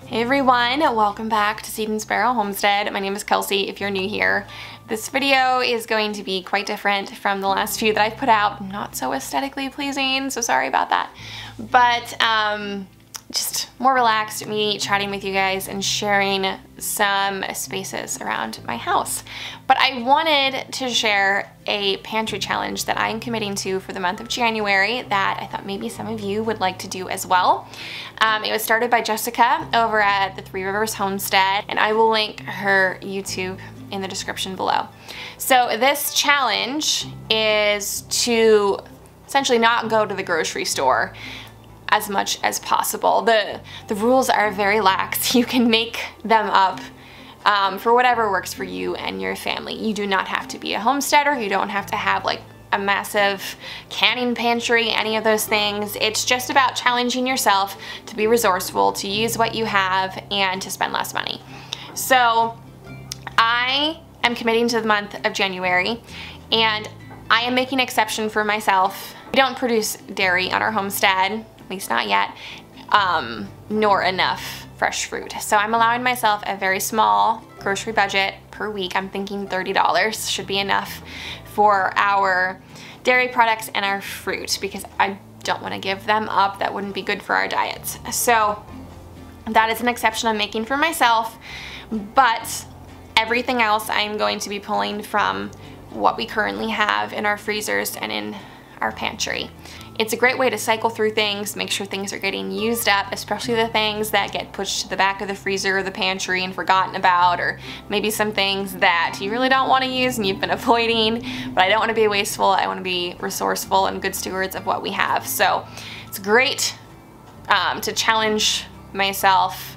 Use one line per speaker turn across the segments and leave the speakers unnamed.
Hey everyone, welcome back to Seed and Sparrow Homestead. My name is Kelsey if you're new here. This video is going to be quite different from the last few that I've put out. Not so aesthetically pleasing, so sorry about that. But just more relaxed, me chatting with you guys and sharing some spaces around my house. But I wanted to share a pantry challenge that I'm committing to for the month of January that I thought maybe some of you would like to do as well. It was started by Jessica over at the Three Rivers Homestead, and I will link her YouTube in the description below. So this challenge is to essentially not go to the grocery store as much as possible. The rules are very lax. You can make them up for whatever works for you and your family. You do not have to be a homesteader. You don't have to have like a massive canning pantry, any of those things. It's just about challenging yourself to be resourceful, to use what you have, and to spend less money. So I am committing to the month of January, and I am making exception for myself. We don't produce dairy on our homestead, at least not yet, nor enough fresh fruit. So I'm allowing myself a very small grocery budget per week. I'm thinking $30 should be enough for our dairy products and our fruit because I don't want to give them up. That wouldn't be good for our diets. So that is an exception I'm making for myself, but everything else I'm going to be pulling from what we currently have in our freezers and in our pantry. It's a great way to cycle through things, make sure things are getting used up, especially the things that get pushed to the back of the freezer or the pantry and forgotten about, or maybe some things that you really don't want to use and you've been avoiding. But I don't want to be wasteful. I want to be resourceful and good stewards of what we have. So it's great to challenge myself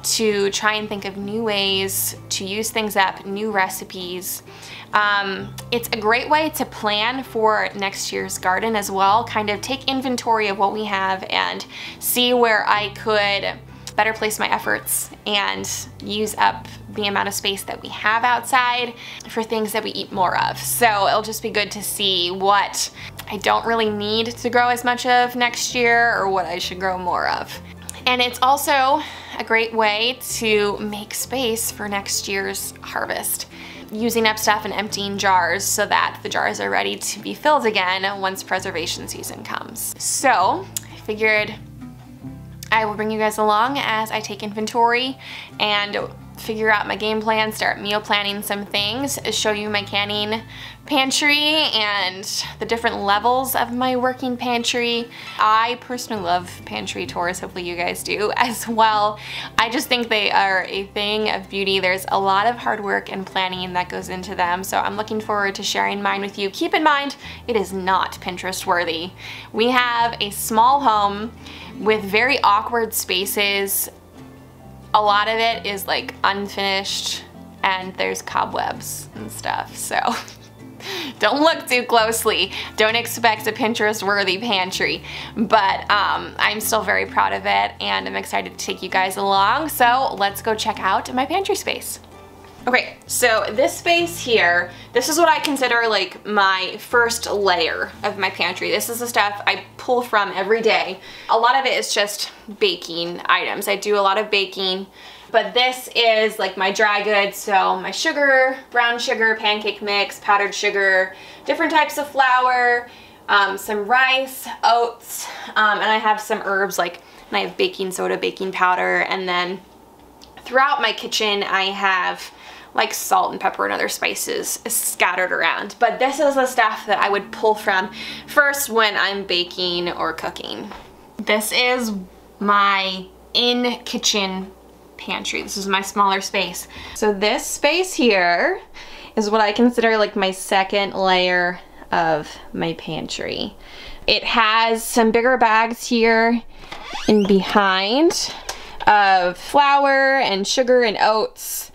to try and think of new ways to use things up, new recipes. It's a great way to plan for next year's garden as well, kind of take inventory of what we have and see where I could better place my efforts and use up the amount of space that we have outside for things that we eat more of. So it'll just be good to see what I don't really need to grow as much of next year or what I should grow more of. And it's also a great way to make space for next year's harvest, using up stuff and emptying jars so that the jars are ready to be filled again once preservation season comes. So I figured I will bring you guys along as I take inventory and figure out my game plan, start meal planning some things, show you my canning pantry and the different levels of my working pantry. I personally love pantry tours, hopefully you guys do as well. I just think they are a thing of beauty. There's a lot of hard work and planning that goes into them, so I'm looking forward to sharing mine with you. Keep in mind, it is not Pinterest worthy. We have a small home with very awkward spaces. A lot of it is like unfinished and there's cobwebs and stuff, so don't look too closely. Don't expect a Pinterest worthy pantry, but I'm still very proud of it and I'm excited to take you guys along. So let's go check out my pantry space. Okay, so this space here, this is what I consider like my first layer of my pantry. This is the stuff I pull from every day. A lot of it is just baking items. I do a lot of baking, but this is like my dry goods. So my sugar, brown sugar, pancake mix, powdered sugar, different types of flour, some rice, oats, and I have some herbs and I have baking soda, baking powder, and then throughout my kitchen I have like salt and pepper and other spices scattered around. But this is the stuff that I would pull from first when I'm baking or cooking. This is my in-kitchen pantry. This is my smaller space. So this space here is what I consider like my second layer of my pantry. It has some bigger bags here and behind of flour and sugar and oats,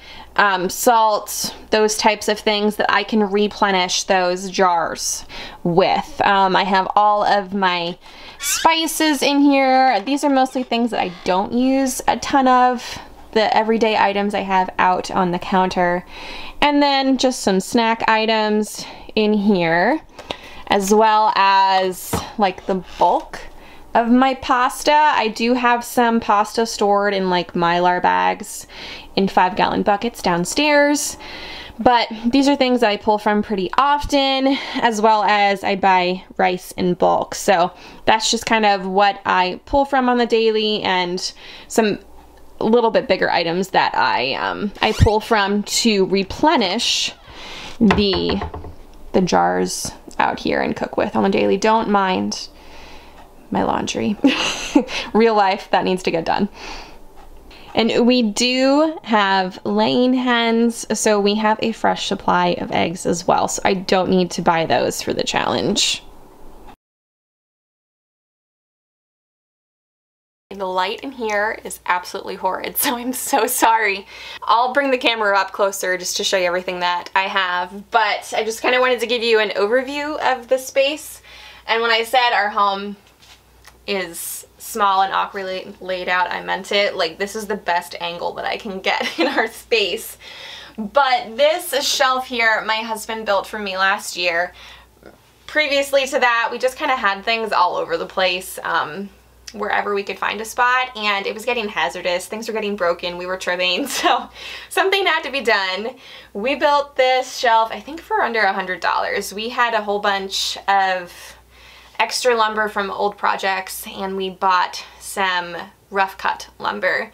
salt, those types of things that I can replenish those jars with. I have all of my spices in here. These are mostly things that I don't use a ton of, the everyday items I have out on the counter. And then just some snack items in here, as well as like the bulk of my pasta. I do have some pasta stored in like Mylar bags in 5-gallon buckets downstairs. But these are things that I pull from pretty often, as well as I buy rice in bulk. So that's just kind of what I pull from on the daily, and some little bit bigger items that I pull from to replenish the jars out here and cook with on the daily. Don't mind my laundry. Real life, that needs to get done. And we do have laying hens, so we have a fresh supply of eggs as well, so I don't need to buy those for the challenge. The light in here is absolutely horrid, so I'm so sorry. I'll bring the camera up closer just to show you everything that I have, but I just kind of wanted to give you an overview of the space. And when I said our home is small and awkwardly laid out, I meant it. Like, this is the best angle that I can get in our space. But this shelf here, my husband built for me last year. Previously to that, we just kind of had things all over the place, wherever we could find a spot, and it was getting hazardous. Things were getting broken, we were tripping, so something had to be done. We built this shelf, I think, for under $100. We had a whole bunch of extra lumber from old projects, and we bought some rough cut lumber.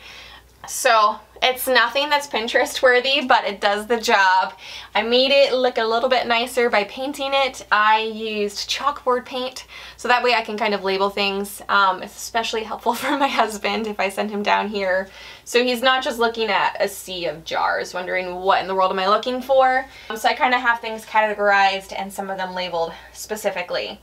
So it's nothing that's Pinterest worthy, but it does the job. I made it look a little bit nicer by painting it. I used chalkboard paint, so that way I can kind of label things. It's especially helpful for my husband if I send him down here, so he's not just looking at a sea of jars wondering what in the world am I looking for. So I kind of have things categorized and some of them labeled specifically.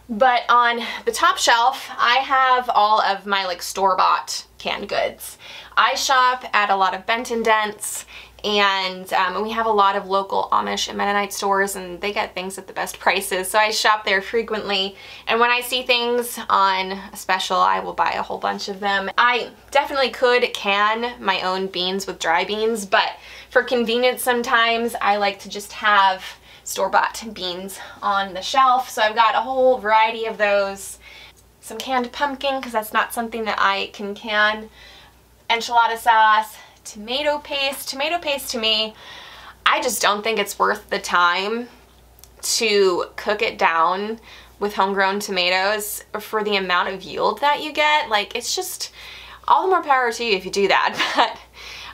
But on the top shelf, I have all of my like store-bought canned goods. I shop at a lot of Benton Dents, and we have a lot of local Amish and Mennonite stores, and they get things at the best prices, so I shop there frequently. And when I see things on a special, I will buy a whole bunch of them. I definitely could can my own beans with dry beans, but for convenience sometimes I like to just have store-bought beans on the shelf. So I've got a whole variety of those. Some canned pumpkin, because that's not something that I can can. Enchilada sauce, tomato paste. Tomato paste, to me, I just don't think it's worth the time to cook it down with homegrown tomatoes for the amount of yield that you get. Like, it's just, all the more power to you if you do that, but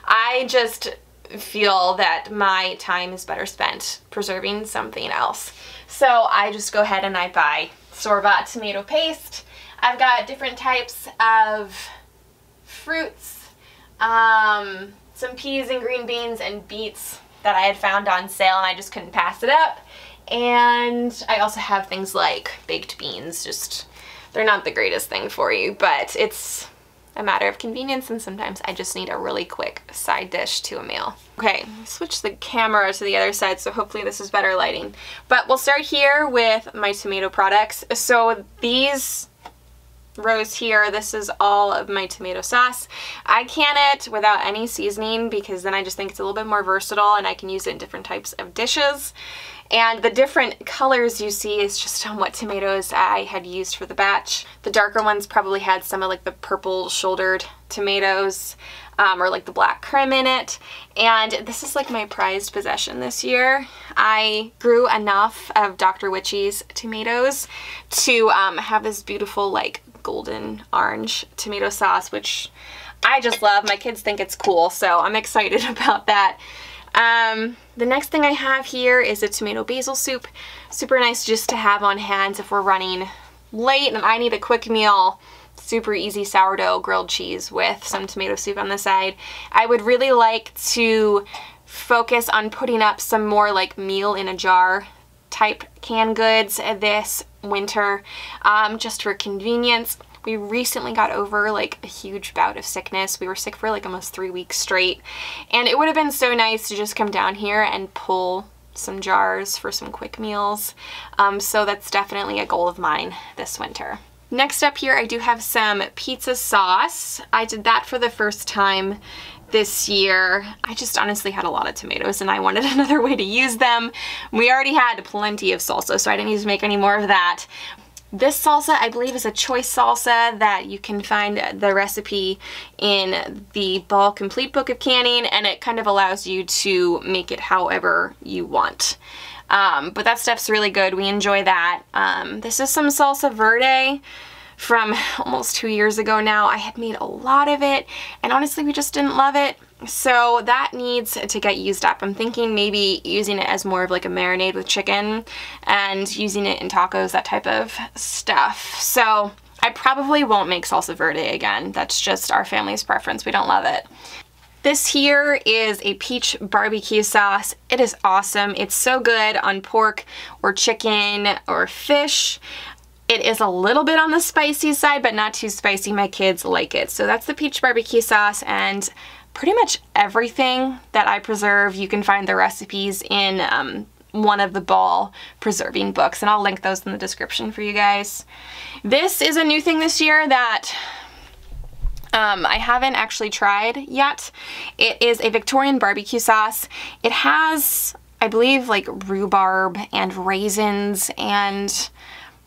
I just feel that my time is better spent preserving something else. So I just go ahead and I buy store-bought tomato paste. I've got different types of fruits, some peas and green beans and beets that I had found on sale and I just couldn't pass it up. And I also have things like baked beans. Just, they're not the greatest thing for you, but it's a matter of convenience, and sometimes I just need a really quick side dish to a meal. Okay, switch the camera to the other side, so hopefully this is better lighting. But we'll start here with my tomato products. So these rows here, this is all of my tomato sauce. I can it without any seasoning because then I just think it's a little bit more versatile and I can use it in different types of dishes. And the different colors you see is just on what tomatoes I had used for the batch. The darker ones probably had some of like the purple shouldered tomatoes, or like the black creme in it. And this is like my prized possession this year. I grew enough of Dr. Witchy's tomatoes to have this beautiful like golden orange tomato sauce, which I just love. My kids think it's cool, so I'm excited about that. The next thing I have here is a tomato basil soup. Super nice just to have on hand if we're running late and I need a quick meal. Super easy sourdough grilled cheese with some tomato soup on the side. I would really like to focus on putting up some more like meal in a jar type canned goods this winter, just for convenience. We recently got over like a huge bout of sickness. We were sick for like almost 3 weeks straight, and it would have been so nice to just come down here and pull some jars for some quick meals. So that's definitely a goal of mine this winter. Next up here, I do have some pizza sauce. I did that for the first time this year. I just honestly had a lot of tomatoes and I wanted another way to use them. We already had plenty of salsa, so I didn't need to make any more of that. This salsa, I believe, is a choice salsa that you can find the recipe in the Ball Complete Book of Canning, and it kind of allows you to make it however you want. But that stuff's really good. We enjoy that. This is some salsa verde from almost 2 years ago now. I had made a lot of it, and honestly, we just didn't love it. So that needs to get used up. I'm thinking maybe using it as more of like a marinade with chicken and using it in tacos, that type of stuff. So I probably won't make salsa verde again. That's just our family's preference. We don't love it. This here is a peach barbecue sauce. It is awesome. It's so good on pork or chicken or fish. It is a little bit on the spicy side, but not too spicy. My kids like it. So that's the peach barbecue sauce, and pretty much everything that I preserve, you can find the recipes in one of the Ball preserving books, and I'll link those in the description for you guys. This is a new thing this year that I haven't actually tried yet. It is a Victorian barbecue sauce. It has, I believe, like rhubarb and raisins and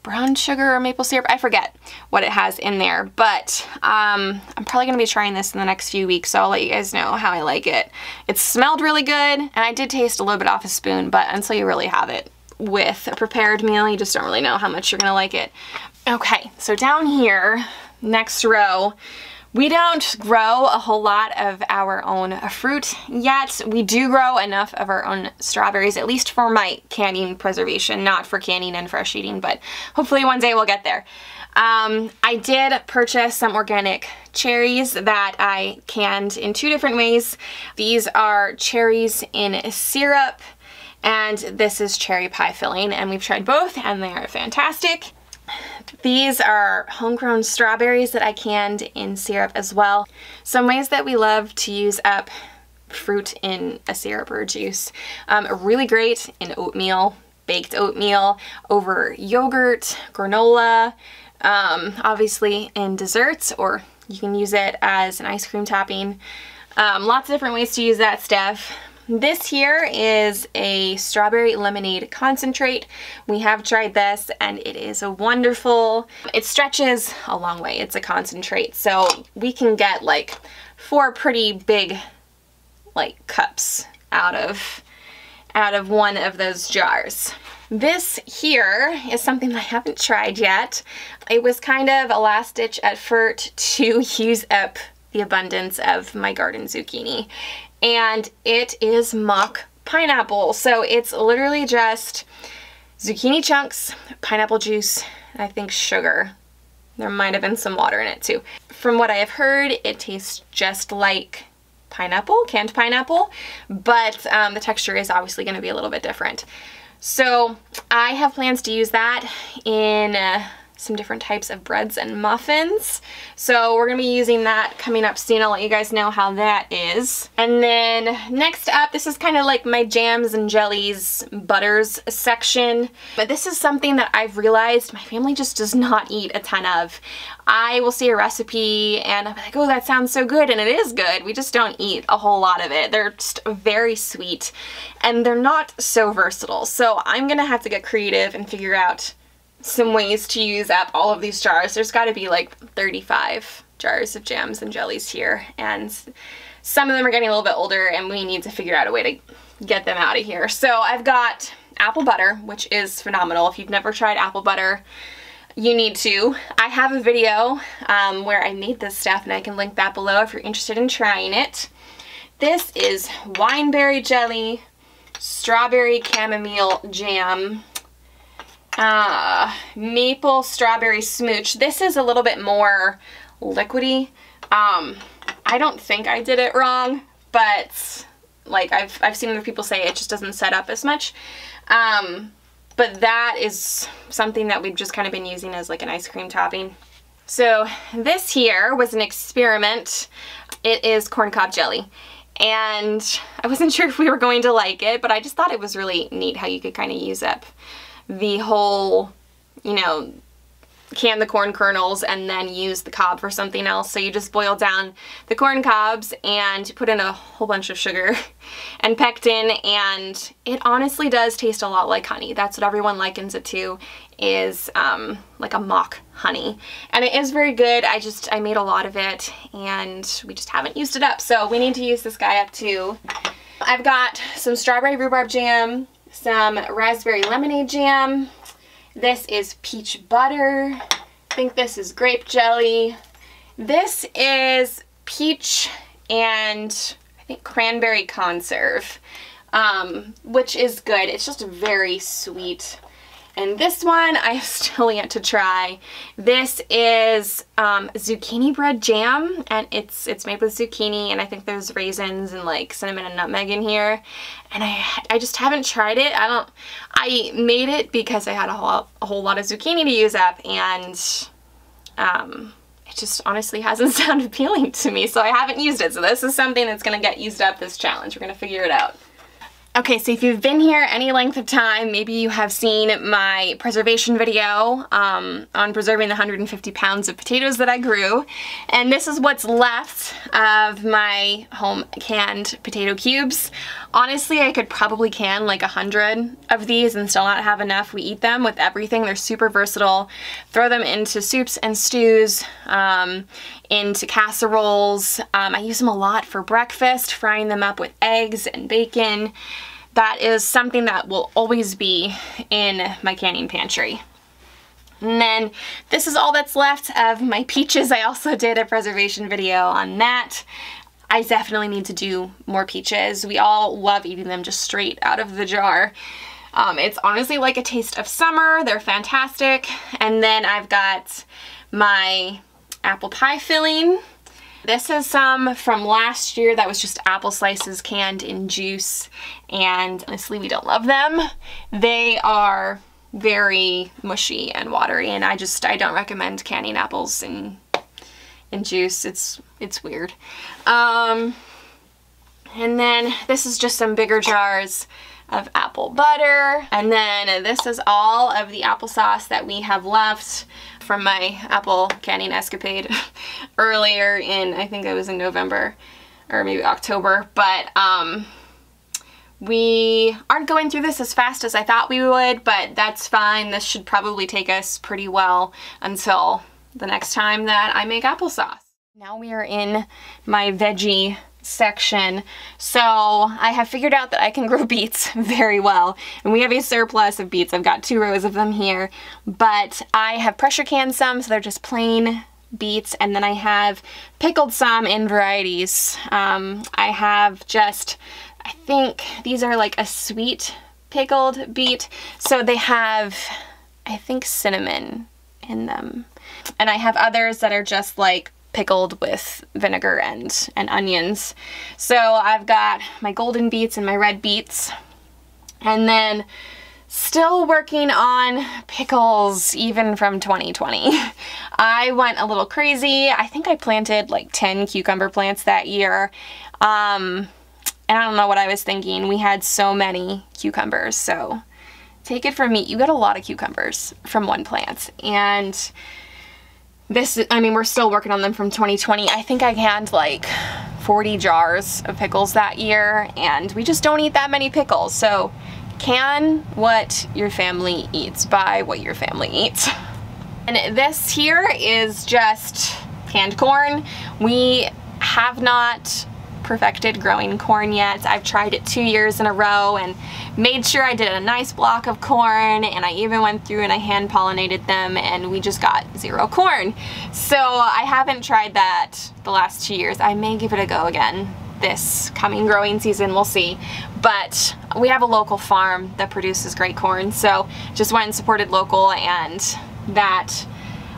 brown sugar or maple syrup. I forget what it has in there, but I'm probably going to be trying this in the next few weeks, so I'll let you guys know how I like it. It smelled really good, and I did taste a little bit off a spoon, but until you really have it with a prepared meal, you just don't really know how much you're going to like it. Okay, so down here, next row, we don't grow a whole lot of our own fruit yet. We do grow enough of our own strawberries, at least for my canning preservation, not for canning and fresh eating, but hopefully one day we'll get there. I did purchase some organic cherries that I canned in 2 different ways. These are cherries in syrup, and this is cherry pie filling, and we've tried both and they are fantastic. These are homegrown strawberries that I canned in syrup as well. Some ways that we love to use up fruit in a syrup or a juice. Really great in oatmeal, baked oatmeal, over yogurt, granola, obviously in desserts, or you can use it as an ice cream topping. Lots of different ways to use that stuff. This here is a strawberry lemonade concentrate. We have tried this and it is wonderful. It stretches a long way. It's a concentrate, so we can get like 4 pretty big like cups out of one of those jars. This here is something I haven't tried yet. It was kind of a last ditch effort to use up the abundance of my garden zucchini. And it is mock pineapple. So it's literally just zucchini chunks, pineapple juice, and I think sugar. There might have been some water in it too. From what I have heard, it tastes just like pineapple, canned pineapple, but the texture is obviously going to be a little bit different. So I have plans to use that in some different types of breads and muffins. So we're gonna be using that coming up soon. I'll let you guys know how that is. And then next up, this is kind of like my jams and jellies, butters section. But this is something that I've realized my family just does not eat a ton of. I will see a recipe and I'm like, oh, that sounds so good, and it is good. We just don't eat a whole lot of it. They're just very sweet and they're not so versatile. So I'm gonna have to get creative and figure out some ways to use up all of these jars. There's got to be like 35 jars of jams and jellies here, and some of them are getting a little bit older and we need to figure out a way to get them out of here. So I've got apple butter, which is phenomenal. If you've never tried apple butter, you need to. I have a video where I made this stuff, and I can link that below if you're interested in trying it. This is wineberry jelly, strawberry chamomile jam, maple strawberry smooch. This is a little bit more liquidy. I don't think I did it wrong, but like I've seen other people say it just doesn't set up as much. But that is something that we've just kind of been using as like an ice cream topping. So this here was an experiment. It is corncob jelly. And I wasn't sure if we were going to like it, but I just thought it was really neat how you could kind of use up the whole, you know, can the corn kernels and then use the cob for something else. So you just boil down the corn cobs and put in a whole bunch of sugar and pectin, and it honestly does taste a lot like honey. That's what everyone likens it to, is like a mock honey. And it is very good. I made a lot of it and we just haven't used it up. So we need to use this guy up too. I've got some strawberry rhubarb jam, some raspberry lemonade jam. This is peach butter. I think this is grape jelly. This is peach and I think cranberry conserve, which is good. It's just very sweet. And this one I have still yet to try. This is zucchini bread jam, and it's made with zucchini, and I think there's raisins and like cinnamon and nutmeg in here. And I just haven't tried it. I made it because I had a whole lot of zucchini to use up, and it just honestly hasn't sounded appealing to me, so I haven't used it. So this is something that's gonna get used up this challenge. We're gonna figure it out. Okay, so if you've been here any length of time, maybe you have seen my preservation video on preserving the 150 pounds of potatoes that I grew. And this is what's left of my home canned potato cubes. Honestly, I could probably can like 100 of these and still not have enough. We eat them with everything. They're super versatile. Throw them into soups and stews, into casseroles. I use them a lot for breakfast, frying them up with eggs and bacon. That is something that will always be in my canning pantry. And then this is all that's left of my peaches. I also did a preservation video on that. I definitely need to do more peaches. We all love eating them just straight out of the jar. It's honestly like a taste of summer. They're fantastic. And then I've got my apple pie filling. This is some from last year that was just apple slices canned in juice, and honestly we don't love them. They are very mushy and watery, and I don't recommend canning apples in juice. It's weird. And then this is just some bigger jars of apple butter, and then this is all of the applesauce that we have left from my apple canning escapade earlier in, I think it was in November or maybe October, but we aren't going through this as fast as I thought we would, but that's fine. This should probably take us pretty well until the next time that I make applesauce. Now we are in my veggie section. So I have figured out that I can grow beets very well, and we have a surplus of beets. I've got 2 rows of them here, but I have pressure canned some, so they're just plain beets, and then I have pickled some in varieties. I have just, I think these are like a sweet pickled beet, so they have, I think, cinnamon in them, and I have others that are just like pickled with vinegar and onions. So I've got my golden beets and my red beets, and then still working on pickles even from 2020. I went a little crazy. I think I planted like 10 cucumber plants that year, and I don't know what I was thinking. We had so many cucumbers, so take it from me, you get a lot of cucumbers from one plant. And this, I mean, we're still working on them from 2020. I think I canned like 40 jars of pickles that year, and we just don't eat that many pickles. So can what your family eats, buy what your family eats. And this here is just canned corn. We have not perfected growing corn yet. I've tried it 2 years in a row and made sure I did a nice block of corn, and I even went through and I hand pollinated them, and we just got 0 corn. So I haven't tried that the last 2 years. I may give it a go again this coming growing season, we'll see. But we have a local farm that produces great corn, so just went and supported local, and that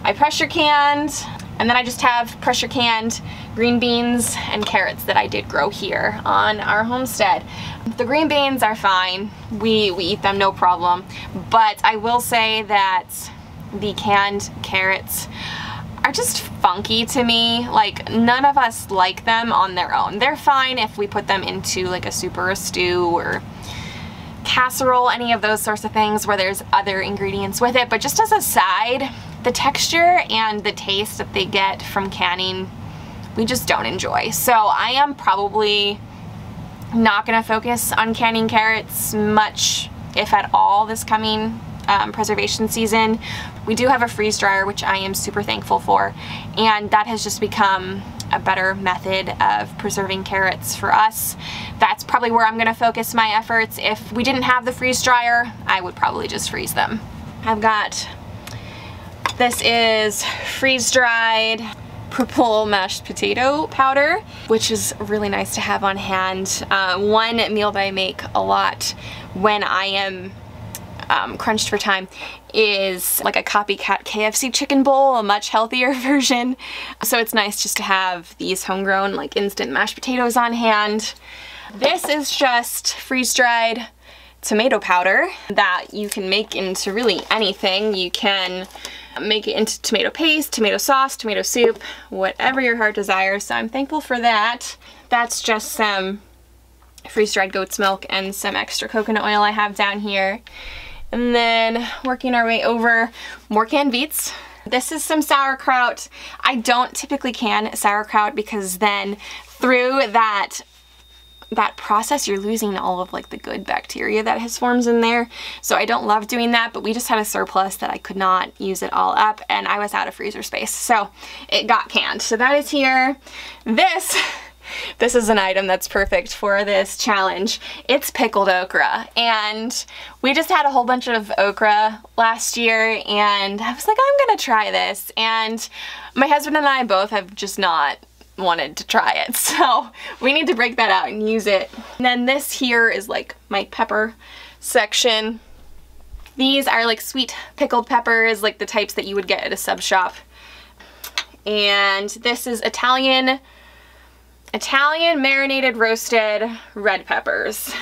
I pressure canned. And then I just have pressure canned green beans and carrots that I did grow here on our homestead. The green beans are fine. We eat them no problem. But I will say that the canned carrots are just funky to me. Like, none of us like them on their own. They're fine if we put them into like a soup or a stew or casserole, any of those sorts of things where there's other ingredients with it. But just as a side, the texture and the taste that they get from canning, we just don't enjoy. So I am probably not gonna focus on canning carrots much, if at all, this coming preservation season. We do have a freeze dryer, which I am super thankful for, and that has just become a better method of preserving carrots for us. That's probably where I'm gonna focus my efforts. If we didn't have the freeze dryer, I would probably just freeze them. I've got, this is freeze-dried purple mashed potato powder, which is really nice to have on hand. One meal that I make a lot when I am crunched for time is like a copycat KFC chicken bowl, a much healthier version. So it's nice just to have these homegrown like instant mashed potatoes on hand. This is just freeze-dried tomato powder that you can make into really anything. You can make it into tomato paste, tomato sauce, tomato soup, whatever your heart desires. So I'm thankful for that. That's just some freeze-dried goat's milk and some extra coconut oil I have down here. And then working our way over, more canned beets. This is some sauerkraut. I don't typically can sauerkraut because then through that process you're losing all of like the good bacteria that has formed in there. So I don't love doing that, but we just had a surplus that I could not use it all up and I was out of freezer space. So it got canned. So that is here. This is an item that's perfect for this challenge. It's pickled okra, and we just had a whole bunch of okra last year and I was like, I'm gonna try this, and my husband and I both have just not wanted to try it, so we need to break that out and use it. And then this here is like my pepper section. These are like sweet pickled peppers, like the types that you would get at a sub shop. And this is Italian marinated roasted red peppers.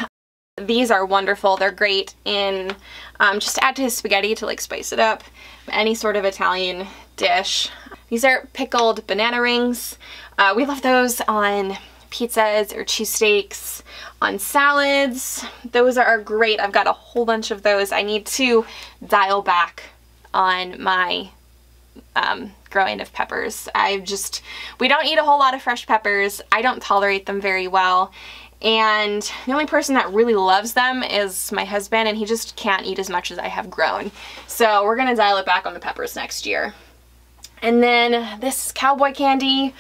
These are wonderful. They're great in just to add to his spaghetti to like spice it up. Any sort of Italian dish. These are pickled banana rings. We love those on pizzas or cheesesteaks, on salads. Those are great. I've got a whole bunch of those. I need to dial back on my growing of peppers. We don't eat a whole lot of fresh peppers. I don't tolerate them very well. And the only person that really loves them is my husband, and he just can't eat as much as I have grown. So we're gonna dial it back on the peppers next year. And then this is cowboy candy.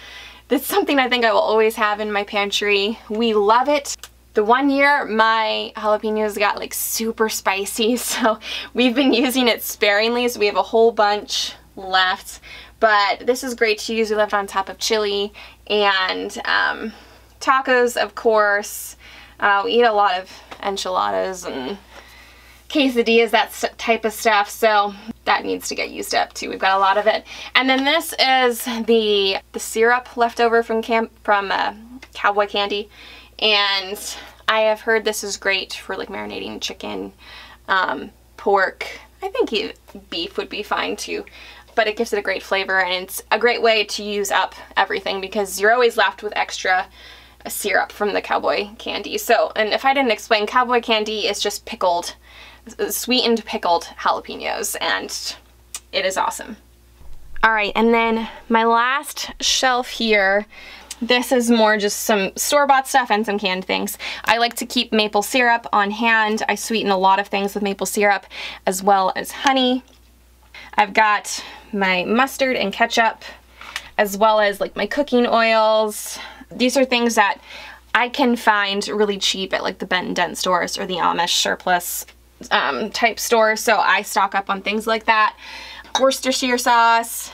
That's something I think I will always have in my pantry. We love it. The one year my jalapenos got like super spicy, so we've been using it sparingly, so we have a whole bunch left. But this is great to use. We left on top of chili and tacos, of course. We eat a lot of enchiladas and quesadillas, that type of stuff, so that needs to get used up too. We've got a lot of it. And then this is the syrup left over from cowboy candy, and I have heard this is great for like marinating chicken, pork. I think beef would be fine too, but it gives it a great flavor, and it's a great way to use up everything because you're always left with extra syrup from the cowboy candy. So, and if I didn't explain, cowboy candy is just pickled, sweetened pickled jalapenos, and it is awesome. All right, and then my last shelf here, this is more just some store-bought stuff and some canned things. I like to keep maple syrup on hand. I sweeten a lot of things with maple syrup as well as honey. I've got my mustard and ketchup, as well as like my cooking oils. These are things that I can find really cheap at like the Bent and Dent stores or the Amish surplus type stores, so I stock up on things like that. Worcestershire sauce,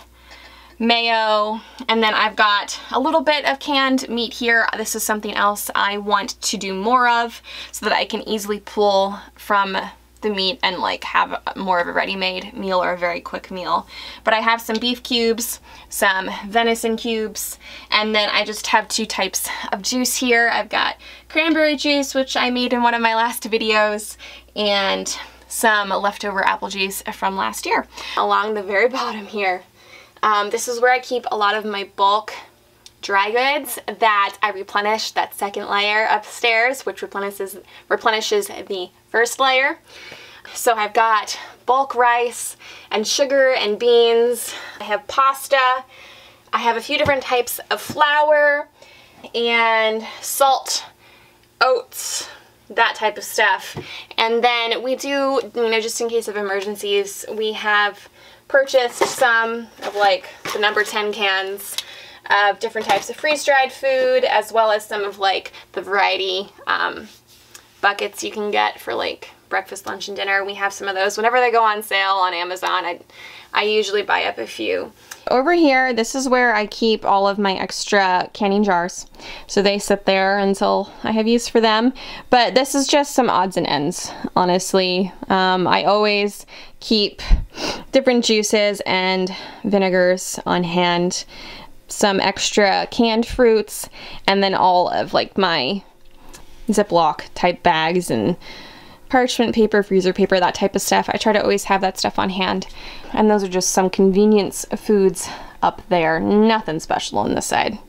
mayo, and then I've got a little bit of canned meat here. This is something else I want to do more of so that I can easily pull from the meat and like have more of a ready-made meal or a very quick meal. But I have some beef cubes, some venison cubes, and then I just have two types of juice here. I've got cranberry juice, which I made in one of my last videos, and some leftover apple juice from last year. Along the very bottom here, this is where I keep a lot of my bulk dry goods that I replenish that second layer upstairs, which replenishes the first layer. So I've got bulk rice and sugar and beans. I have pasta. I have a few different types of flour and salt, oats, that type of stuff. And then we do, you know, just in case of emergencies, we have purchased some of like the number 10 cans of different types of freeze-dried food, as well as some of like the variety buckets you can get for like breakfast, lunch, and dinner. We have some of those. Whenever they go on sale on Amazon, I usually buy up a few. Over here, this is where I keep all of my extra canning jars. So they sit there until I have use for them. But this is just some odds and ends, honestly. I always keep different juices and vinegars on hand, some extra canned fruits, and then all of like my Ziploc type bags and parchment paper, freezer paper, that type of stuff. I try to always have that stuff on hand. And those are just some convenience foods up there. Nothing special on this side.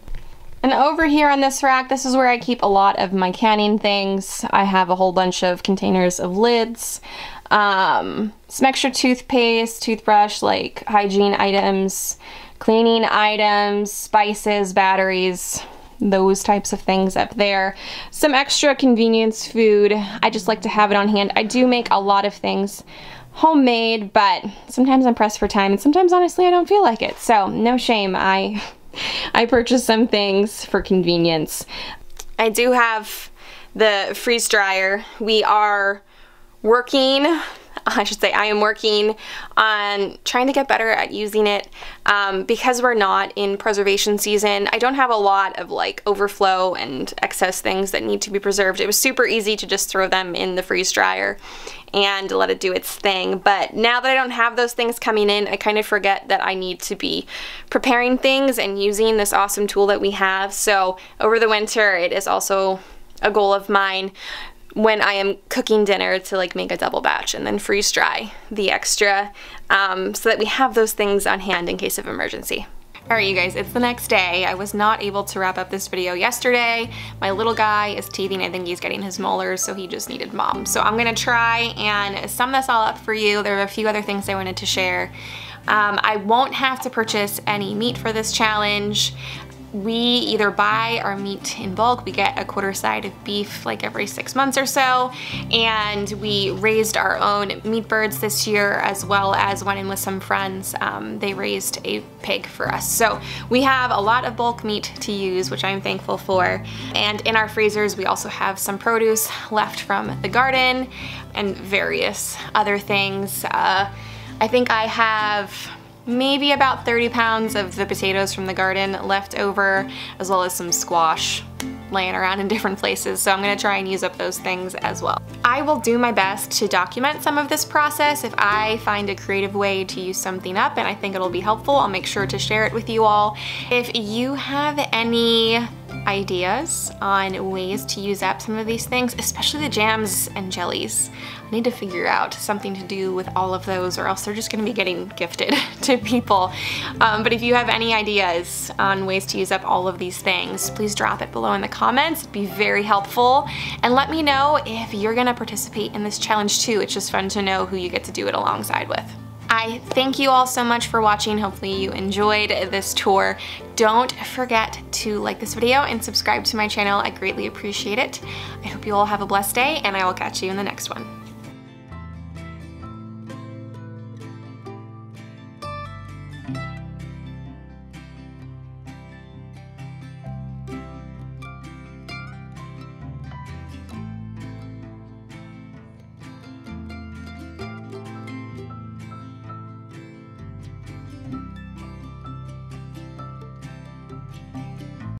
And over here on this rack, this is where I keep a lot of my canning things. I have a whole bunch of containers of lids, some extra toothpaste, toothbrush, like hygiene items, cleaning items, spices, batteries, those types of things up there. Some extra convenience food. I just like to have it on hand. I do make a lot of things homemade, but sometimes I'm pressed for time, and sometimes honestly I don't feel like it. So no shame, I purchase some things for convenience. I do have the freeze dryer. We are working, I should say I am working on trying to get better at using it because we're not in preservation season. I don't have a lot of like overflow and excess things that need to be preserved. It was super easy to just throw them in the freeze dryer and let it do its thing. But now that I don't have those things coming in, I kind of forget that I need to be preparing things and using this awesome tool that we have. So over the winter, it is also a goal of mine when I am cooking dinner to like make a double batch and then freeze dry the extra so that we have those things on hand in case of emergency. Alright you guys, it's the next day. I was not able to wrap up this video yesterday. My little guy is teething. I think he's getting his molars, so he just needed mom. So I'm gonna try and sum this all up for you. There are a few other things I wanted to share. I won't have to purchase any meat for this challenge. We either buy our meat in bulk, we get a quarter side of beef like every 6 months or so, and we raised our own meat birds this year, as well as went in with some friends. They raised a pig for us. So we have a lot of bulk meat to use, which I'm thankful for. And in our freezers, we also have some produce left from the garden and various other things. I think I have maybe about 30 pounds of the potatoes from the garden left over, as well as some squash laying around in different places, so I'm gonna try and use up those things as well. I will do my best to document some of this process. If I find a creative way to use something up and I think it'll be helpful, I'll make sure to share it with you all. If you have any ideas on ways to use up some of these things, especially the jams and jellies, I need to figure out something to do with all of those, or else they're just gonna be getting gifted to people. But if you have any ideas on ways to use up all of these things, please drop it below in the comments. It'd be very helpful. And let me know if you're gonna participate in this challenge too. It's just fun to know who you get to do it alongside with. I thank you all so much for watching. Hopefully you enjoyed this tour. Don't forget to like this video and subscribe to my channel. I greatly appreciate it. I hope you all have a blessed day, and I will catch you in the next one.